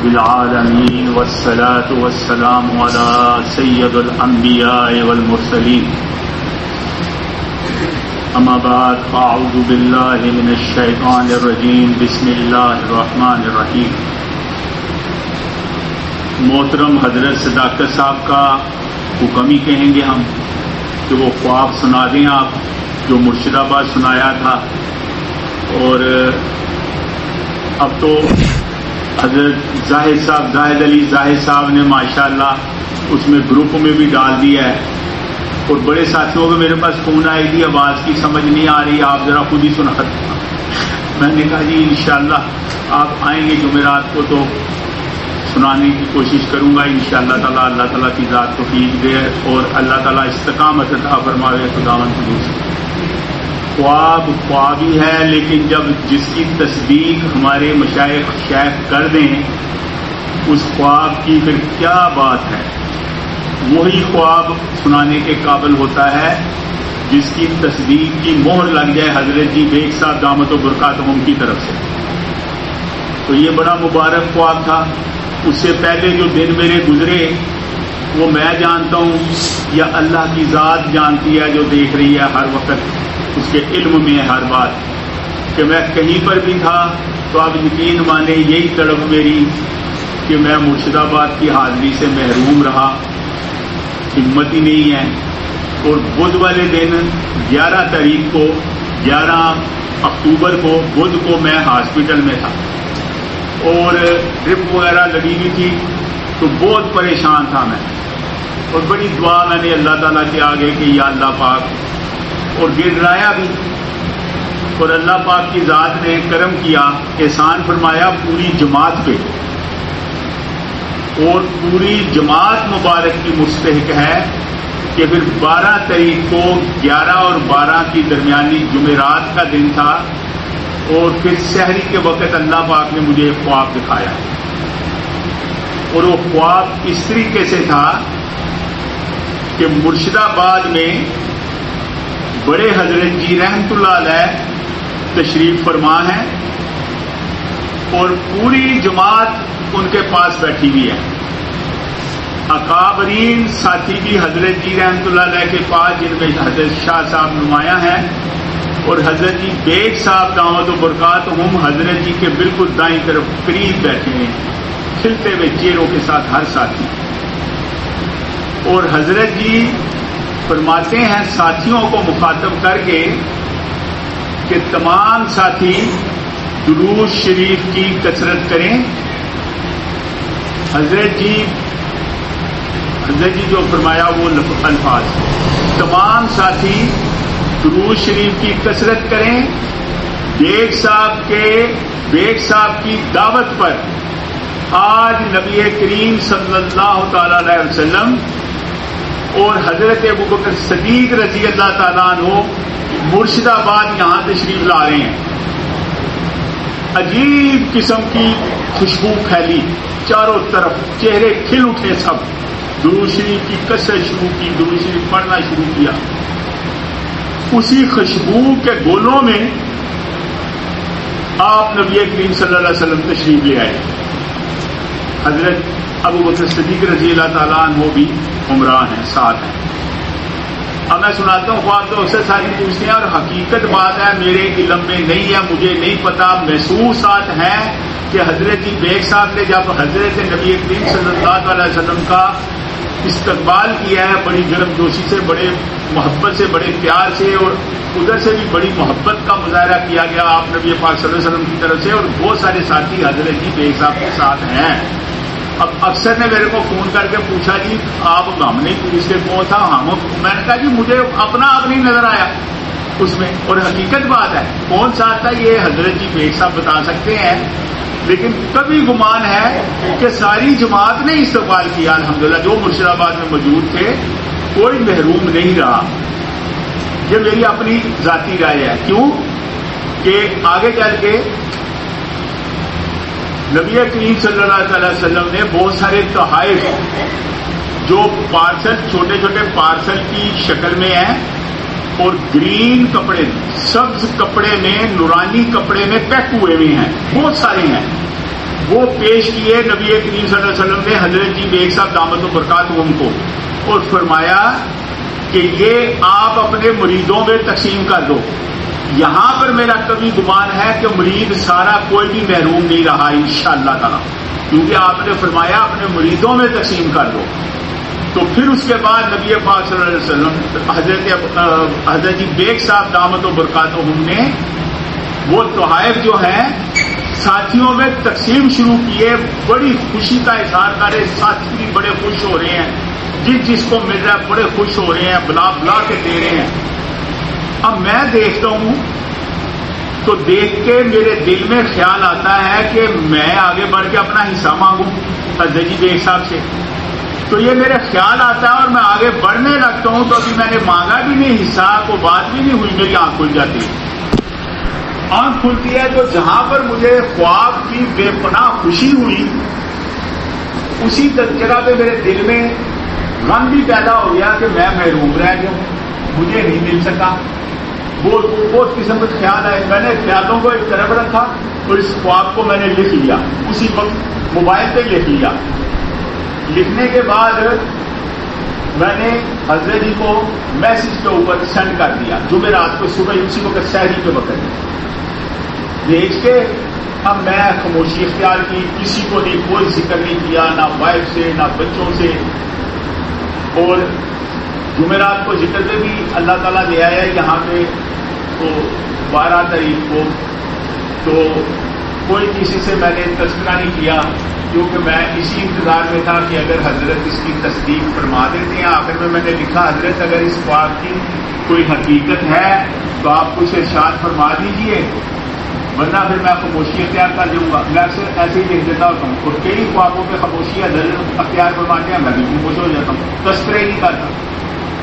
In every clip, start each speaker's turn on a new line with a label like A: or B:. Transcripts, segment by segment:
A: رب العالمين والصلاة والسلام على سيد الأنبياء والمرسلين أما بعد فأعوذ بالله من الشيطان الرجيم بسم الله الرحمن الرحيم. محترم حضرت صداقت صاحب کا حکم ہی کہیں گے ہم کہ وہ خواب سنا دیں آپ جو مرشد آباد سنایا تھا. اور اب تو حضرت زاہد علی زاہد صاحب نے ماشاءاللہ اس میں گروپ میں بھی ڈال دیا ہے. اور بڑے ساتھیوں کو میرے پاس فون آئی تھی آواز کی سمجھ نہیں آ رہی آپ ذرا خود ہی سنا دیں. میں نے کہا جی انشاءاللہ آپ آئیں گے جمعرات کو تو سنانے کی کوشش کروں گا انشاءاللہ تعالی. اللہ تعالیٰ کی ذات توفیق دے اور اللہ تعالیٰ استقامت عطا فرماوے. خداوند قدوس خواب ہی ہے لیکن جب جس کی تصدیق ہمارے مشائخ شیخ کر دیں اس خواب کی پھر کیا بات ہے. وہی خواب سنانے کے قابل ہوتا ہے جس کی تصدیق کی مہر لگ جائے حضرت جی بیگ صاحب دامت و برکاتہم کی طرف سے. تو یہ بڑا مبارک خواب تھا. اس سے پہلے جو دن میرے گزرے وہ میں جانتا ہوں یا اللہ کی ذات جانتی ہے جو دیکھ رہی ہے ہر وقت. اس کے علم میں ہر بات کہ میں کہیں پر بھی تھا تو آپ یقین مانے یہی تڑپ میری کہ میں مرشد آباد کی حاضری سے محروم رہا. ہمت ہی نہیں ہے. اور بدھ والے دن 11 تاریخ کو 11 اکتوبر کو بدھ کو میں ہاسپٹل میں تھا اور ڈرپ وغیرہ لگی ہوئی تھی تو بہت پریشان تھا میں. اور بڑی دعا میں نے اللہ تعالیٰ کے آگے کہ یا اللہ پاک اور گڑگڑایا بھی. اور اللہ پاک کی ذات نے کرم کیا احسان فرمایا پوری جماعت پہ. اور پوری جماعت مبارک کی مستحق ہے کہ پھر 12 تاریخ کو 11 اور 12 کی درمیانی جمعرات کا دن تھا اور پھر سحری کے وقت اللہ پاک نے مجھے ایک خواب دکھایا. اور وہ خواب اس طریقے سے تھا کہ مرشد آباد میں بڑے حضرت جی رحمت اللہ علیہ تشریف فرما ہے اور پوری جماعت ان کے پاس بیٹھی ہوئی ہے. اکابرین ساتھی بھی حضرت جی رحمت اللہ علیہ کے پاس جن میں حضرت شاہ صاحب نمایاں ہیں اور حضرت جی بیگ صاحب دعوت و برکاتہم حضرت جی کے بالکل دائیں طرف قریب بیٹھے ہیں کھلتے ہوئے چہروں کے ساتھ ہر ساتھی. اور حضرت جی فرماتے ہیں ساتھیوں کو مخاطب کر کے کہ تمام ساتھی درود شریف کی کثرت کریں. حضرت جی جو فرمایا وہ الفاظ تمام ساتھی درود شریف کی کثرت کریں. بیگ صاحب کی دعوت پر آج نبی کریم صلی اللہ تعالی علیہ وسلم اور حضرت ابوبکر صدیق رضی اللہ تعالیٰ عنہ مرشد آباد یہاں تشریف لا رہے ہیں. عجیب قسم کی خوشبو پھیلی چاروں طرف چہرے کھل اٹھے. سب درود شریف کی کثرت شروع کی درود شریف پڑھنا شروع کیا. اسی خوشبو کے گولوں میں آپ نبی کریم صلی اللہ علیہ وسلم تشریف لے آئے. حضرت ابوبکر صدیق رضی اللہ تعالیٰ عنہ بھی عمرہ ہیں ساتھ ہیں. اب میں سناتا ہوں خواب تو اس سے ساری پوچھتے ہیں اور حقیقت بات ہے میرے علم میں نہیں ہے مجھے نہیں پتا. محسوسات ہیں کہ حضرت جی بیگ صاحب نے جب حضرت نبی کریم صلی اللہ علیہ وسلم کا استقبال کیا ہے بڑی گرم جوشی سے بڑے محبت سے بڑے پیار سے اور ادھر سے بھی بڑی محبت کا مظاہرہ کیا گیا آپ نبی پاک صلی اللہ علیہ وسلم کی طرف سے. اور بہت سارے ساتھی حضرت جی بیگ صاحب کے ساتھ ہیں. اب افسر نے میرے کو فون کر کے پوچھا جی آپ ہم نہیں پوچھتے کون تھا. میں نے کہا جی مجھے اپنا آپ نہیں نظر آیا اس میں. اور حقیقت بات ہے کون سا تھا یہ حضرت جی بیگ صاحب بتا سکتے ہیں. لیکن کبھی گمان ہے کہ ساری جماعت نے استقبال کیا الحمدللہ. جو مرشد آباد میں موجود تھے کوئی محروم نہیں رہا. یہ میری اپنی ذاتی رائے ہے. کیوں کہ آگے چل کے نبی کریم صلی اللہ علیہ وسلم نے بہت سارے تحائف جو پارسل چھوٹے چھوٹے پارسل کی شکل میں ہیں اور گرین کپڑے سبز کپڑے میں نورانی کپڑے میں پیک ہوئے ہوئے ہیں بہت سارے ہیں. وہ پیش کیے نبی کریم صلی اللہ علیہ وسلم نے حضرت جی بیگ صاحب دامت و برکاتہم کو، اور فرمایا کہ یہ آپ اپنے مریدوں میں تقسیم کر دو. یہاں پر میرا کبھی گمان ہے کہ مرید سارا کوئی بھی محروم نہیں رہا انشاءاللہ تعالی، کیونکہ آپ نے فرمایا اپنے مریدوں میں تقسیم کر دو. تو پھر اس کے بعد نبی پاک صلی اللہ علیہ وسلم حضرت جی بیگ صاحب دامت و برکاتہم نے وہ تحائف جو ہیں ساتھیوں میں تقسیم شروع کیے. بڑی خوشی کا اظہار کر رہے، ساتھی بھی بڑے خوش ہو رہے ہیں، جس کو مل رہا ہے بڑے خوش ہو رہے ہیں، بلا بلا کے دے رہے ہیں. اب میں دیکھتا ہوں تو دیکھ کے میرے دل میں خیال آتا ہے کہ میں آگے بڑھ کے اپنا حصہ مانگوں حضرت جی بیگ صاحب سے. تو یہ میرے خیال آتا ہے اور میں آگے بڑھنے لگتا ہوں. تو ابھی میں نے مانگا بھی نہیں حصہ، کو بات بھی نہیں ہوئی، میری آنکھ کھل جاتی ہے. آنکھ کھلتی ہے تو جہاں پر مجھے خواب کی بے پناہ خوشی ہوئی، اسی جگہ پہ میرے دل میں غم بھی پیدا ہو گیا کہ میں محروم رہ گیا، مجھے نہیں مل سکا. بہت قسم کے خیال آئے. میں نے خیالوں کو ایک طرف رکھا اور اس خواب کو میں نے لکھ لیا، اسی وقت موبائل پہ لکھ لیا. لکھنے کے بعد میں نے حضرت جی کو میسج کے اوپر سینڈ کر دیا جمعرات کو صبح اسی وقت سحری کے وقت بھیج کے. اب میں خاموشی اختیار کی، کسی کو نہیں، کوئی ذکر نہیں کیا، نہ وائف سے نہ بچوں سے. اور جمعرات کو ذکر پہ بھی اللہ تعالیٰ لے آیا یہاں پہ تو 12 تاریخ کو. تو کوئی کسی سے میں نے تذکرہ نہیں کیا کیونکہ میں اسی انتظار میں تھا کہ اگر حضرت اس کی تصدیق فرما دیتے ہیں. آخر میں نے لکھا حضرت اگر اس خواب کی کوئی حقیقت ہے تو آپ کچھ ارشاد فرما دیجئے، ورنہ پھر میں خاموشی اختیار کر دوں گا. میں اکثر ایسے ہی لکھ دیتا ہوتا ہوں اور کئی خوابوں پہ خاموشی اختیار فرماتے ہیں، میں بھی خاموش ہو جاتا ہوں، تذکرے نہیں کرتا.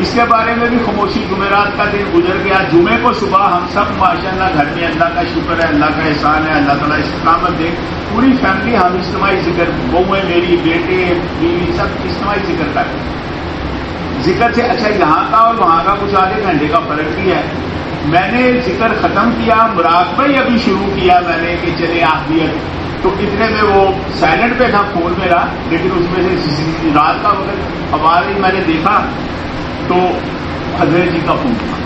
A: اس کے بارے میں بھی خاموشی. جمعرات کا دن گزر گیا. جمعے کو صبح ہم سب ماشاءاللہ گھر میں اللہ کا شکر ہے، اللہ کا احسان ہے، اللہ تعالیٰ استقامت دے، پوری فیملی ہم اجتماعی ذکر، بہویں میری، بیٹے، بیوی، سب اجتماعی ذکر کرتے ہیں. ذکر سے اچھا یہاں کا اور وہاں کا کچھ آدھے گھنٹے کا فرق بھی ہے. میں نے ذکر ختم کیا، مراقبہ ہی ابھی شروع کیا میں نے کہ چلے آفیت. تو اتنے میں وہ سائلنٹ پہ تھا فون میرا، لیکن اس میں سے رات کا وقت آواز ہی میں نے دیکھا تو حضرت جی کا فون تھا.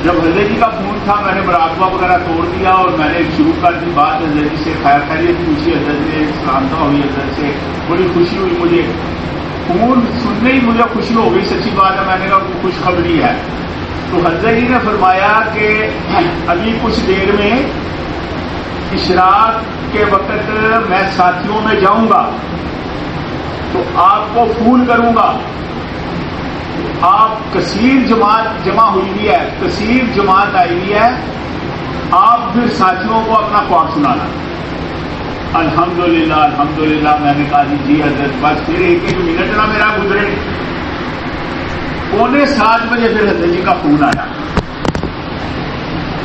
A: جب حضرت جی کا فون تھا میں نے مراقبہ وغیرہ توڑ دیا اور میں نے شروع کر دی بات. حضرت جی سے خیر خیریت پوچھی، حضرت نے سلام دعا ہوئی، حضرت سے بڑی خوشی ہوئی. مجھے فون سننے ہی مجھے خوشی ہو گئی، سچی بات ہے. میں نے کہا خوشخبری ہے. تو حضرت جی نے فرمایا کہ ابھی کچھ دیر میں اشراق کے وقت میں ساتھیوں میں جاؤں گا تو آپ کو فون کروں گا. آپ کثیر جماعت جمع ہوئی ہوئی ہے، کثیر جماعت آئی ہوئی ہے، آپ پھر ساتھیوں کو اپنا خواب سنانا. الحمدللہ الحمدللہ. میں نے کہا جی حضرت بس پھر ایک منٹ نہ میرا گزرے. 6:45 بجے پھر حضرت جی کا فون آیا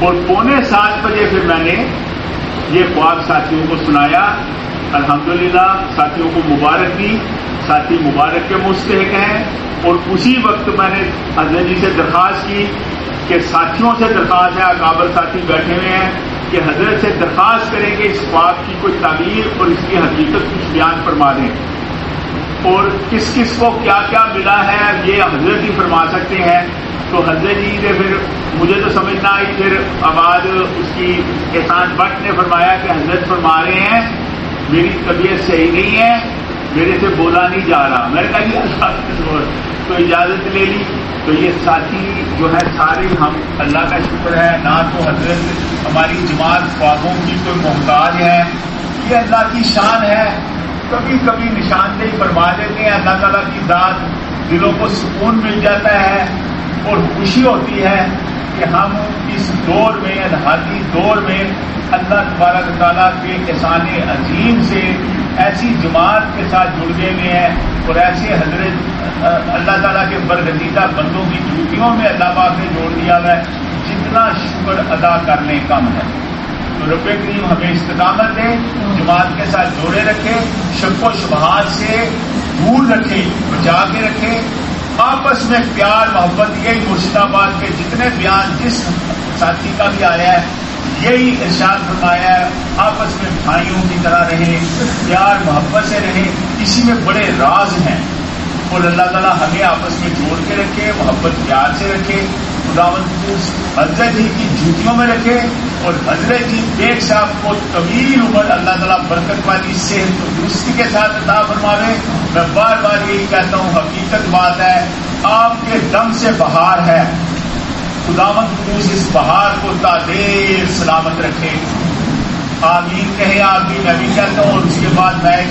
A: اور 6:45 بجے پھر میں نے یہ خواب ساتھیوں کو سنایا. الحمدللہ ساتھیوں کو مبارک دی، ساتھی مبارک کے مستحق ہیں. اور اسی وقت میں نے حضرت جی سے درخواست کی کہ ساتھیوں سے درخواست ہے، اکابر ساتھی بیٹھے ہوئے ہیں، کہ حضرت سے درخواست کریں کہ اس خواب کی کوئی تعبیر اور اس کی حقیقت کچھ بیان فرما دیں اور کس کس کو کیا کیا ملا ہے یہ حضرت جی فرما سکتے ہیں. تو حضرت جی نے پھر مجھے تو سمجھ نہ آئی. پھر آواز اس کی احسان بٹ نے فرمایا کہ حضرت فرما رہے ہیں میری طبیعت صحیح نہیں ہے، میرے سے بولا نہیں جا رہا. میں نے کہا جی اللہ تو اجازت لے لی. تو یہ ساتھی جو ہے سارے ہم اللہ کا شکر ہے، نہ تو حضرت ہماری جماعت خوابوں کی کوئی محتاج ہے، یہ اللہ کی شان ہے. کبھی کبھی نشاندہی فرما دیتے ہیں، اللہ تعالیٰ کی ذات، دلوں کو سکون مل جاتا ہے اور خوشی ہوتی ہے کہ ہم اس دور میں، الحادی دور میں اللہ تبارک تعالیٰ کے احسان عظیم سے ایسی جماعت کے ساتھ جڑ گئے ہیں اور ایسے حضرت اللہ تعالیٰ کے برگزیدہ بندوں کی ڈیوٹیوں میں اللہ پاک نے جوڑ دیا ہے، جتنا شکر ادا کرنے کم ہے. تو رب کریم ہمیں استقامت دے، جماعت کے ساتھ جوڑے رکھے، شک و شبہات سے دور رکھے، بچا کے رکھے. آپس میں پیار محبت، یہی مرشد آباد کے جتنے بیان جس ساتھی کا بھی آیا ہے
B: یہی ارشاد فرمایا ہے آپس میں بھائیوں کی طرح رہیں، پیار محبت سے رہیں، اسی میں بڑے راز ہیں، اور اللہ تعالیٰ ہمیں آپس میں جوڑ کے رکھے، محبت پیار سے رکھے، خداوند حضرت جی کی جوتیوں میں رکھے، اور حضرت جی بیگ صاحب کو طویل عمر اللہ تعالیٰ برکت والی صحت و درستی کے ساتھ عطا فرماوے۔ میں بار بار یہی کہتا ہوں، حقیقت بات ہے، آپ کے دم سے بہار ہے، خداوند اس بہار کو تا دیر سلامت رکھے۔ آمین کہیں آپ بھی، میں بھی کہتا ہوں، اور اس کے بعد میں